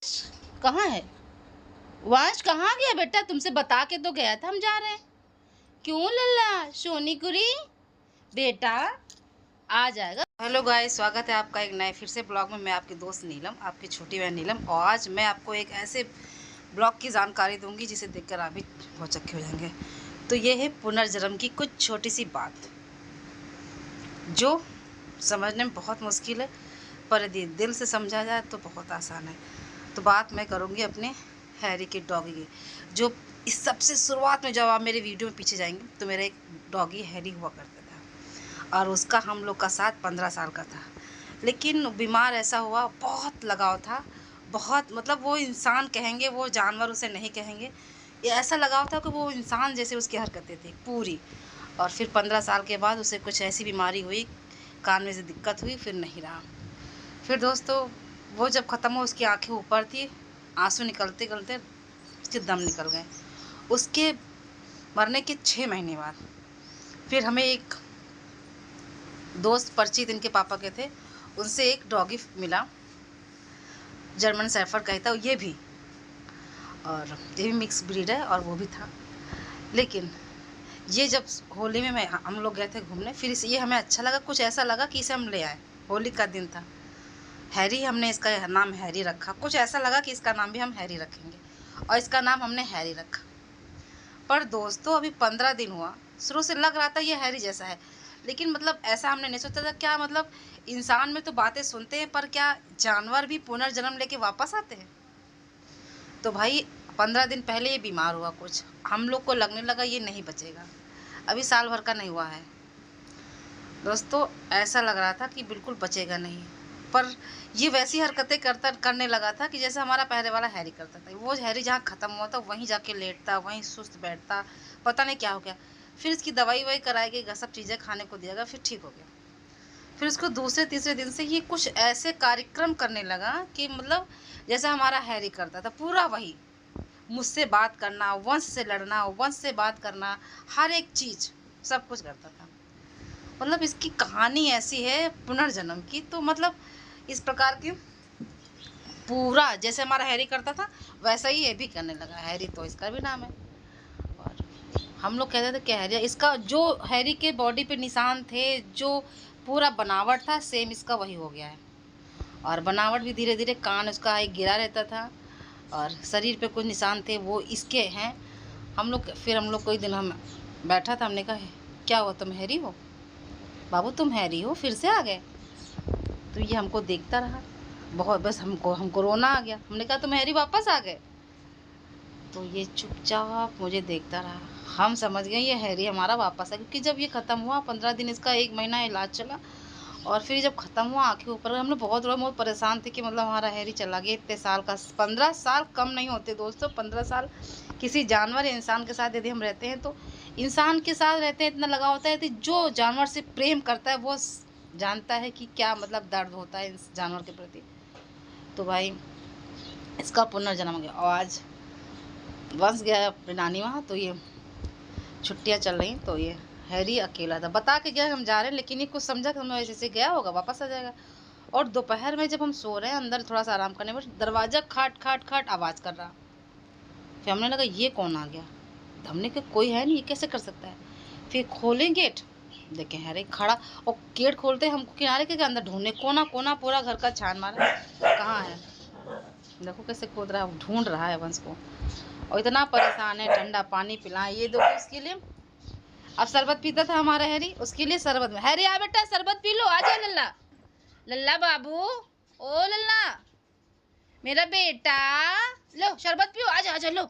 कहाँ है? वंश कहाँ गया बेटा? तुमसे बता के तो गया था हम जा रहे हैं। क्यों लल्ला सोनी कुरी बेटा आ जाएगा। हेलो गाइस, स्वागत है आपका एक नए फिर से ब्लॉग में। मैं आपकी दोस्त नीलम, आपकी छोटी बहन नीलम। और आज मैं आपको एक ऐसे ब्लॉग की जानकारी दूंगी जिसे देखकर आप भी बहुत चक्के हो जाएंगे। तो ये है पुनर्जन्म की कुछ छोटी सी बात जो समझने में बहुत मुश्किल है, पर यदि दिल से समझा जाए तो बहुत आसान है। तो बात मैं करूँगी अपने हैरी के डॉगी की। जो इस सबसे शुरुआत में जब आप मेरे वीडियो में पीछे जाएंगे तो मेरा एक डॉगी हैरी हुआ करता था और उसका हम लोग का साथ 15 साल का था। लेकिन बीमार ऐसा हुआ, बहुत लगाव था, बहुत मतलब वो इंसान कहेंगे, वो जानवर उसे नहीं कहेंगे। ये ऐसा लगाव था कि वो इंसान जैसे उसकी हरकतें थी पूरी। और फिर 15 साल के बाद उसे कुछ ऐसी बीमारी हुई, कान में से दिक्कत हुई, फिर नहीं रहा। फिर दोस्तों वो जब ख़त्म हो, उसकी आंखें ऊपर थी, आंसू निकलते निकलते उसके दम निकल गए। उसके मरने के 6 महीने बाद फिर हमें एक दोस्त परिचित इनके पापा के थे, उनसे एक डॉगी मिला, जर्मन शेफर्ड का ही था ये भी, और ये भी मिक्स ब्रीड है और वो भी था। लेकिन ये जब होली में हम लोग गए थे घूमने, फिर ये हमें अच्छा लगा, कुछ ऐसा लगा कि इसे हम ले आए। होली का दिन था, हैरी, हमने इसका नाम हैरी रखा। कुछ ऐसा लगा कि इसका नाम भी हम हैरी रखेंगे और इसका नाम हमने हैरी रखा। पर दोस्तों अभी 15 दिन हुआ, शुरू से लग रहा था ये हैरी जैसा है, लेकिन मतलब ऐसा हमने नहीं सोचा था। क्या मतलब इंसान में तो बातें सुनते हैं, पर क्या जानवर भी पुनर्जन्म लेके वापस आते हैं? तो भाई 15 दिन पहले ये बीमार हुआ, कुछ हम लोग को लगने लगा ये नहीं बचेगा। अभी साल भर का नहीं हुआ है दोस्तों, ऐसा लग रहा था कि बिल्कुल बचेगा नहीं। पर ये वैसी हरकतें करने लगा था कि जैसे हमारा पहले वाला हैरी करता था। वो हैरी जहाँ ख़त्म हुआ था वहीं जाके लेटता, वहीं सुस्त बैठता, पता नहीं क्या हो गया। फिर इसकी दवाई ववाई कराई गई, सब चीज़ें खाने को दिया गया, फिर ठीक हो गया। फिर उसको दूसरे तीसरे दिन से ये कुछ ऐसे कार्यक्रम करने लगा कि मतलब जैसा हमारा हैरी करता था, पूरा वही। मुझसे बात करना, वंश से लड़ना, वंश से बात करना, हर एक चीज़ सब कुछ करता था। मतलब इसकी कहानी ऐसी है पुनर्जन्म की, तो मतलब इस प्रकार की पूरा जैसे हमारा हैरी करता था वैसा ही ये भी करने लगा। हैरी तो इसका भी नाम है, और हम लोग कहते थे कि हैरी, इसका जो हैरी के बॉडी पे निशान थे, जो पूरा बनावट था, सेम इसका वही हो गया है। और बनावट भी धीरे धीरे, कान उसका एक गिरा रहता था और शरीर पे कुछ निशान थे वो इसके हैं। फिर हम लोग कोई दिन हम बैठा था, हमने कहा क्या हुआ, तुम हैरी हो बाबू, तुम हैरी हो, फिर से आ गए? तो ये हमको देखता रहा बहुत, बस हमको रोना आ गया। हमने कहा तुम हैरी वापस आ गए? तो ये चुपचाप मुझे देखता रहा। हम समझ गए ये हैरी हमारा वापस है, क्योंकि जब ये ख़त्म हुआ 15 दिन, इसका 1 महीना इलाज चला, और फिर जब ख़त्म हुआ आंखें ऊपर, हम लोग बहुत परेशान थे कि मतलब हमारा हैरी चला गया। इतने साल का, 15 साल कम नहीं होते दोस्तों। 15 साल किसी जानवर या इंसान के साथ यदि हम रहते हैं तो इंसान के साथ रहते हैं, इतना लगाव होता है। यदि जो जानवर से प्रेम करता है वो जानता है कि क्या मतलब दर्द होता है इस जानवर के प्रति। तो भाई इसका पुनर्जन्म हो गया, और आज वंश गया अपनी नानी वहाँ, तो ये छुट्टियाँ चल रही, तो ये हैरी अकेला था। बता के गया हम जा रहे हैं, लेकिन ये कुछ समझा कि हम ऐसे गया होगा, वापस आ जाएगा। और दोपहर में जब हम सो रहे हैं अंदर थोड़ा सा आराम करने में, दरवाज़ा खाट खाट खाट आवाज़ कर रहा। फिर हमने लगा ये कौन आ गया, हमने कहा कोई है नहीं, ये कैसे कर सकता है। फिर खोलें गेट, देखें हैरी खड़ा, और गेट खोलते हमको किनारे के अंदर ढूंढने, कोना कोना पूरा घर का छान मारा, कहाँ है, देखो कैसे खोद रहा है, ढूंढ रहा है वंश को। और इतना परेशान है, ठंडा पानी पिलाएं, ये देखो उसके लिए। अब शरबत पीता था हमारा हैरी, उसके लिए शरबत में, हैरी आ बेटा शरबत पी लो, आ जा लल्ला, लल्ला बाबू, ओ लल्ला मेरा बेटा, लो शरबत पियो, आजा आजा, लो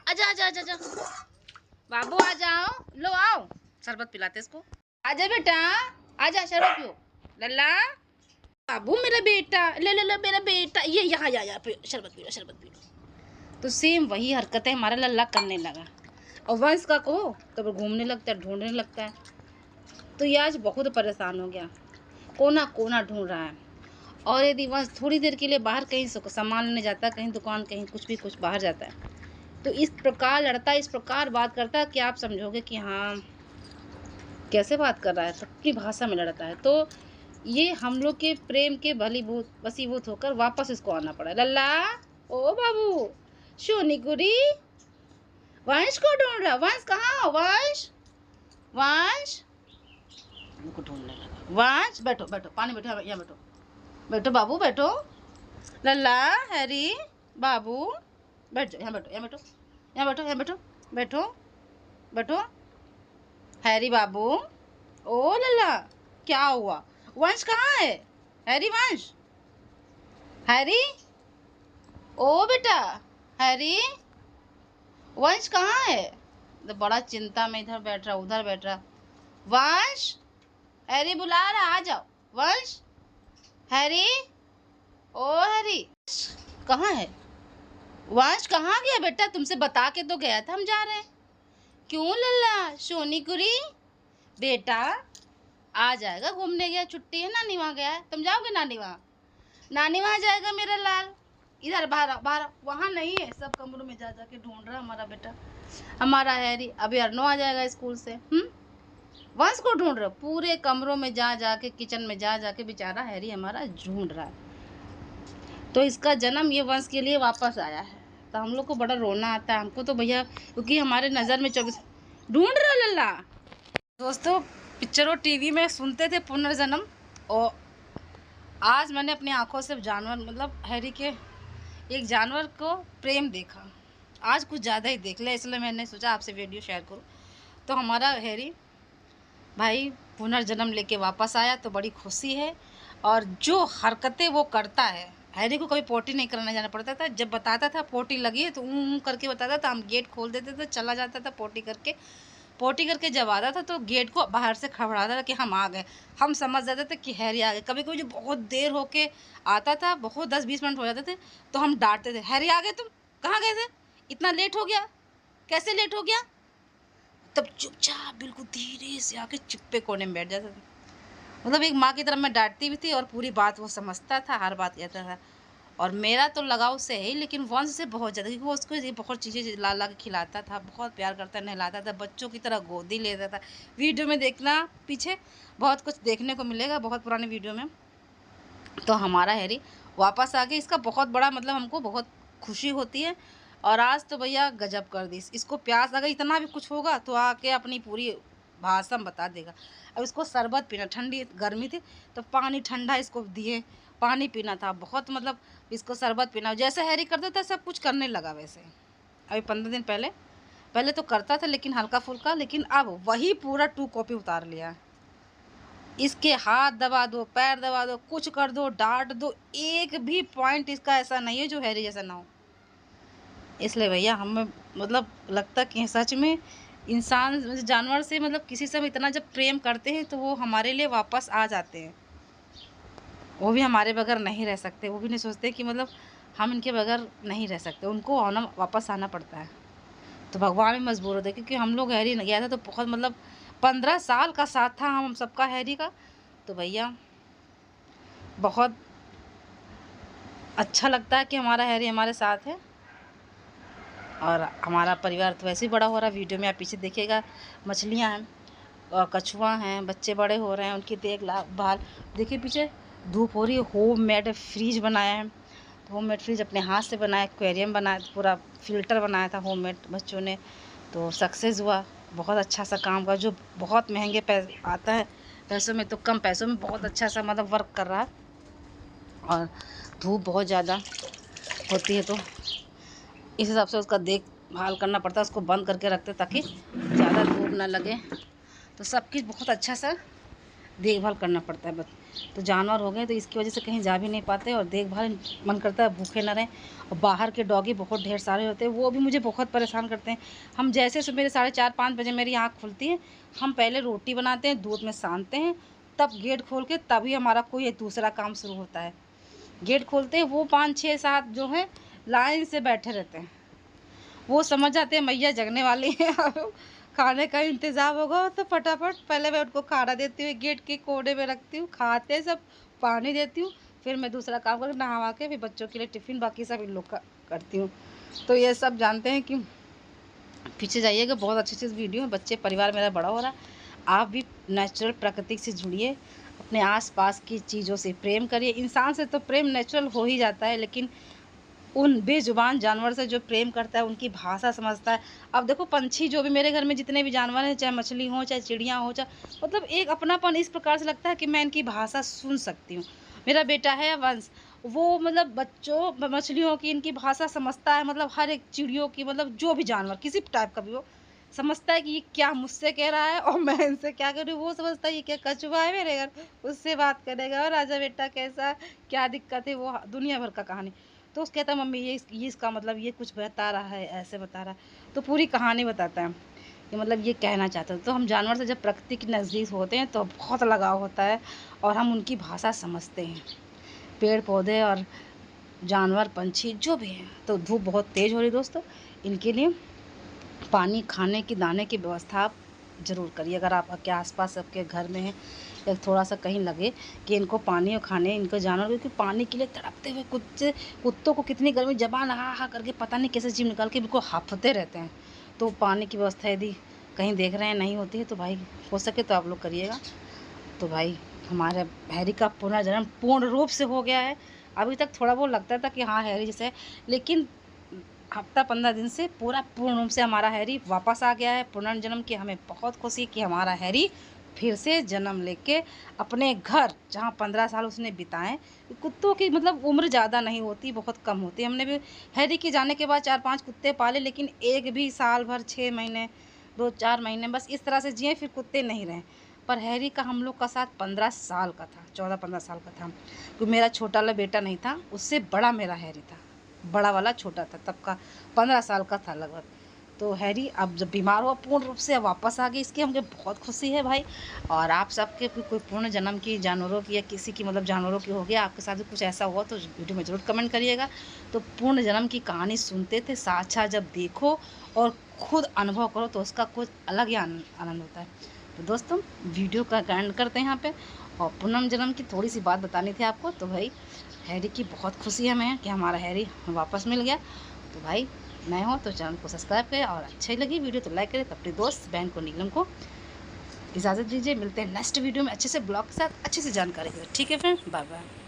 आजा आजा आजा आजा बाबू, आ जाओ, लो आओ शरबत पिलाते इसको, आजा बेटा, आजा शरबत पियो लल्ला बाबू, मेरा बेटा, ले ले ले मेरा बेटा, ये यहाँ पियो शरबत, पी लो शरबत पी लो। तो सेम वही हरकतें हमारा लल्ला करने लगा। और वंश का कहो तो वो घूमने लगता है, ढूंढने लगता है। तो ये आज बहुत परेशान हो गया, कोना कोना ढूंढ रहा है। और यदि वंश थोड़ी देर के लिए बाहर कहीं सामान लेने जाता है, कहीं दुकान, कहीं कुछ बाहर जाता है, तो इस प्रकार लड़ता है, इस प्रकार बात करता है कि आप समझोगे कि हाँ कैसे बात कर रहा है, सबकी भाषा में लड़ता है। तो ये हम लोग के प्रेम के वसीभूत होकर वापस इसको आना पड़ा। लल्ला ओ बाबू सोनी गुरी, वंश को ढूंढ रहा। वंश कहाँ हो? वंश, वंश को ढूंढने लगा। वंश बैठो बैठो, पानी बैठो, यहाँ बैठो, बैठो बाबू बैठो। लल्ला, हैरी, बाबू बैठ जाओ, यहाँ बैठो, यहाँ बैठो, यहाँ बैठो, यहाँ बैठो, बैठो बैठो। हैरी बाबू, ओ लल्ला क्या हुआ? वंश कहाँ है? हैरी, वंश, हैरी, ओ बेटा हैरी, वंश कहाँ है? तो बड़ा चिंता में इधर बैठ रहा उधर बैठ रहा। वंश, हैरी बुला रहा, आ जाओ। वंश, हैरी, ओ हैरी कहाँ है? वंश कहाँ गया बेटा? तुमसे बता के तो गया था हम जा रहे हैं। क्यों लल्ला? सोनी कुरी बेटा आ जाएगा, घूमने गया, छुट्टी है, नानी वहाँ गया है। तुम जाओगे नानी वहाँ? नानी वहाँ जाएगा मेरा लाल। इधर बाहर बाहर, वहाँ नहीं है, सब कमरों में जा के ढूंढ रहा हमारा बेटा, हमारा हैरी। अभी अर्नो आ जाएगा स्कूल से। वंश को ढूंढ रहा, पूरे कमरों में जा के, किचन में जा के बेचारा हैरी हमारा ढूंढ रहा है। तो इसका जन्म ये वंश के लिए वापस आया है। तो हम लोग को बड़ा रोना आता है हमको तो भैया, क्योंकि हमारे नज़र में 24 ढूंढ रहा लल्ला। दोस्तों, पिक्चरों टीवी में सुनते थे पुनर्जन्म, और आज मैंने अपनी आंखों से जानवर, मतलब हैरी के एक जानवर को प्रेम देखा। आज कुछ ज़्यादा ही देख लिया, इसलिए मैंने सोचा आपसे वीडियो शेयर करूं। तो हमारा हैरी भाई पुनर्जन्म लेके वापस आया तो बड़ी खुशी है। और जो हरकतें वो करता है, हैरी को कभी पोटी नहीं कराने जाना पड़ता था। जब बताता था पोटी लगी है तो करके बताता था, हम गेट खोल देते थे, चला जाता था पोटी करके जब आता था तो गेट को बाहर से खबराता था कि हम आ गए। हम समझ जाते थे कि हैरी आ गए। कभी कभी जो बहुत देर होके आता था, बहुत 10-20 मिनट हो जाते थे, तो हम डांटते थे, हैरी आ गए, तुम कहाँ गए थे, इतना लेट हो गया, कैसे लेट हो गया? तब चुपचाप बिल्कुल धीरे से आके चुप्पे कोने में बैठ जाता था। मतलब एक माँ की तरह मैं डांटती भी थी और पूरी बात वो समझता था, हर बात कहता था। और मेरा तो लगाव से है, लेकिन वंश से बहुत ज़्यादा, क्योंकि वो उसको बहुत चीज़ें ला के खिलाता था, बहुत प्यार करता, नहलाता था, बच्चों की तरह गोदी लेता था। वीडियो में देखना, पीछे बहुत कुछ देखने को मिलेगा, बहुत पुराने वीडियो में। तो हमारा हैरी वापस आ गया, इसका बहुत बड़ा मतलब हमको बहुत खुशी होती है। और आज तो भैया गजब कर दी, इसको प्यास अगर इतना भी कुछ होगा तो आके अपनी पूरी भाषा बता देगा। अब इसको शरबत पीना, ठंडी गर्मी थी तो पानी ठंडा इसको दिए, पानी पीना था, बहुत मतलब इसको शरबत पीना, जैसे हैरी करता था सब कुछ करने लगा वैसे। अभी 15 दिन पहले तो करता था, लेकिन हल्का फुल्का, लेकिन अब वही पूरा 2 कॉपी उतार लिया। इसके हाथ दबा दो, पैर दबा दो, कुछ कर दो, डांट दो, एक भी पॉइंट इसका ऐसा नहीं है जो हैरी जैसा ना हो। इसलिए भैया हमें मतलब लगता कि सच में इंसान जानवर से, मतलब किसी से हम इतना जब प्रेम करते हैं तो वो हमारे लिए वापस आ जाते हैं। वो भी हमारे बगैर नहीं रह सकते, वो भी नहीं सोचते कि मतलब हम इनके बगैर नहीं रह सकते, उनको वापस आना पड़ता है। तो भगवान भी मजबूर होते, क्योंकि हम लोग हैरी गया था तो बहुत मतलब 15 साल का साथ था हम सबका हैरी का। तो भैया बहुत अच्छा लगता है कि हमारा हैरी हमारे साथ है। और हमारा परिवार तो वैसे ही बड़ा हो रहा है। वीडियो में आप पीछे देखिएगा, मछलियाँ हैं और कछुआ हैं, बच्चे बड़े हो रहे हैं, उनकी देखभाल। देखिए पीछे धूप हो रही है। होममेड फ्रिज बनाया है, तो होममेड फ्रिज अपने हाथ से बनाया, एक्वेरियम बनाया, पूरा फिल्टर बनाया था होममेड बच्चों ने, तो सक्सेस हुआ। बहुत अच्छा सा काम का, जो बहुत महंगे पैसे आता है, पैसों में तो कम पैसों में बहुत अच्छा सा मतलब वर्क कर रहा है। और धूप बहुत ज़्यादा होती है तो इस हिसाब से उसका देखभाल करना पड़ता है, उसको बंद करके रखते ताकि ज़्यादा धूप ना लगे। तो सबकी बहुत अच्छा सा देखभाल करना पड़ता है। तो जानवर हो गए तो इसकी वजह से कहीं जा भी नहीं पाते, और देखभाल मन करता है भूखे ना रहें। और बाहर के डॉगी बहुत ढेर सारे होते हैं, वो भी मुझे बहुत परेशान करते हैं। हम जैसे सुबह 4:30-5 बजे मेरी आँख खुलती है, हम पहले रोटी बनाते हैं, दूध में सानते हैं, तब गेट खोल के तभी हमारा कोई दूसरा काम शुरू होता है। गेट खोलते हैं, वो 5-6-7 जो हैं लाइन से बैठे रहते हैं, वो समझ जाते हैं मैया जगने वाली है, खाने का इंतज़ाम होगा, तो फटाफट पहले मैं उनको खाना देती हूँ, गेट के कोने में रखती हूँ, खाते सब, पानी देती हूँ, फिर मैं दूसरा काम करके नहा के फिर बच्चों के लिए टिफ़िन बाकी सब इन लोग का करती हूँ। तो ये सब जानते हैं कि पीछे जाइएगा, बहुत अच्छी चीज़ वीडियो है। बच्चे परिवार मेरा बड़ा हो रहा है, आप भी नेचुरल प्रकृति से जुड़िए, अपने आसपास की चीज़ों से प्रेम करिए। इंसान से तो प्रेम नेचुरल हो ही जाता है, लेकिन उन बेजुबान जानवर से जो प्रेम करता है, उनकी भाषा समझता है। अब देखो पंछी जो भी मेरे घर में जितने भी जानवर हैं, चाहे मछली हो चाहे चिड़िया हो, चाहे मतलब एक अपनापन इस प्रकार से लगता है कि मैं इनकी भाषा सुन सकती हूँ। मेरा बेटा है वंश, वो मतलब बच्चों मछलियों की इनकी भाषा समझता है, मतलब हर एक चिड़ियों की, मतलब जो भी जानवर किसी टाइप का भी हो, समझता है कि ये क्या मुझसे कह रहा है और मैं इनसे क्या करूँ। वो समझता है ये क्या कछुआ है मेरे घर, उससे बात करेगा और राजा बेटा कैसा, क्या दिक्कत है, वो दुनिया भर का कहानी। तो उस कहता है मम्मी ये इसका मतलब ये कुछ बता रहा है, ऐसे बता रहा है, तो पूरी कहानी बताता है कि मतलब ये कहना चाहता है। तो हम जानवर से जब प्रकृति के नज़दीक होते हैं तो बहुत लगाव होता है और हम उनकी भाषा समझते हैं। पेड़ पौधे और जानवर पंछी जो भी हैं। तो धूप बहुत तेज़ हो रही दोस्तों, इनके लिए पानी खाने की दाने की व्यवस्था आप ज़रूर करिए। अगर आपके आसपास सबके घर में है, या थोड़ा सा कहीं लगे कि इनको पानी और खाने, इनको जानवर, क्योंकि पानी के लिए तड़पते हुए कुत्तों को कितनी गर्मी, जबान हा हा करके पता नहीं कैसे जीभ निकाल के बिल्कुल हांफते रहते हैं। तो पानी की व्यवस्था यदि कहीं देख रहे हैं नहीं होती है तो भाई हो सके तो आप लोग करिएगा। तो भाई हमारे हैरी का पुनर्जन्म पूर्ण रूप से हो गया है। अभी तक थोड़ा बहुत लगता था कि हाँ हैरी जैसे है, लेकिन हफ्ता 15 दिन से पूरा पूर्ण रूप से हमारा हैरी वापस आ गया है पुनर्जन्म की। हमें बहुत खुशी कि हमारा हैरी फिर से जन्म लेके अपने घर, जहाँ 15 साल उसने बिताए। कुत्तों की मतलब उम्र ज़्यादा नहीं होती, बहुत कम होती। हमने भी हैरी के जाने के बाद 4-5 कुत्ते पाले, लेकिन एक भी साल भर 6 महीने 2-4 महीने बस इस तरह से जिए, फिर कुत्ते नहीं रहे। पर हैरी का हम लोग का साथ 15 साल का था, 14-15 साल का था, क्योंकि मेरा छोटा वाला बेटा नहीं था, उससे बड़ा मेरा हैरी था, बड़ा वाला छोटा था तब का, 15 साल का था लगभग। तो हैरी अब जब बीमार हुआ पूर्ण रूप से वापस आ गई, इसकी हमको बहुत खुशी है भाई। और आप सबके भी कोई पूर्ण जन्म की जानवरों की या किसी की मतलब जानवरों की हो गया, आपके साथ भी कुछ ऐसा हुआ तो वीडियो में ज़रूर कमेंट करिएगा। तो पूर्ण जन्म की कहानी सुनते थे, साक्षात जब देखो और खुद अनुभव करो तो उसका कुछ अलग ही आनंद होता है। तो दोस्तों वीडियो का एंड करते हैं यहाँ पे। और पुनर्जन्म की थोड़ी सी बात बतानी थी आपको। तो भाई हैरी की बहुत खुशी है हमें कि हमारा हैरी वापस मिल गया। तो भाई नए हो तो चैनल को सब्सक्राइब करें, और अच्छी लगी वीडियो तो लाइक करें। तो अपने दोस्त बहन को नीलम को इजाज़त दीजिए, मिलते हैं नेक्स्ट वीडियो में अच्छे से ब्लॉग के साथ अच्छी सी जानकारी के। ठीक है फ्रेंड, बाय बाय।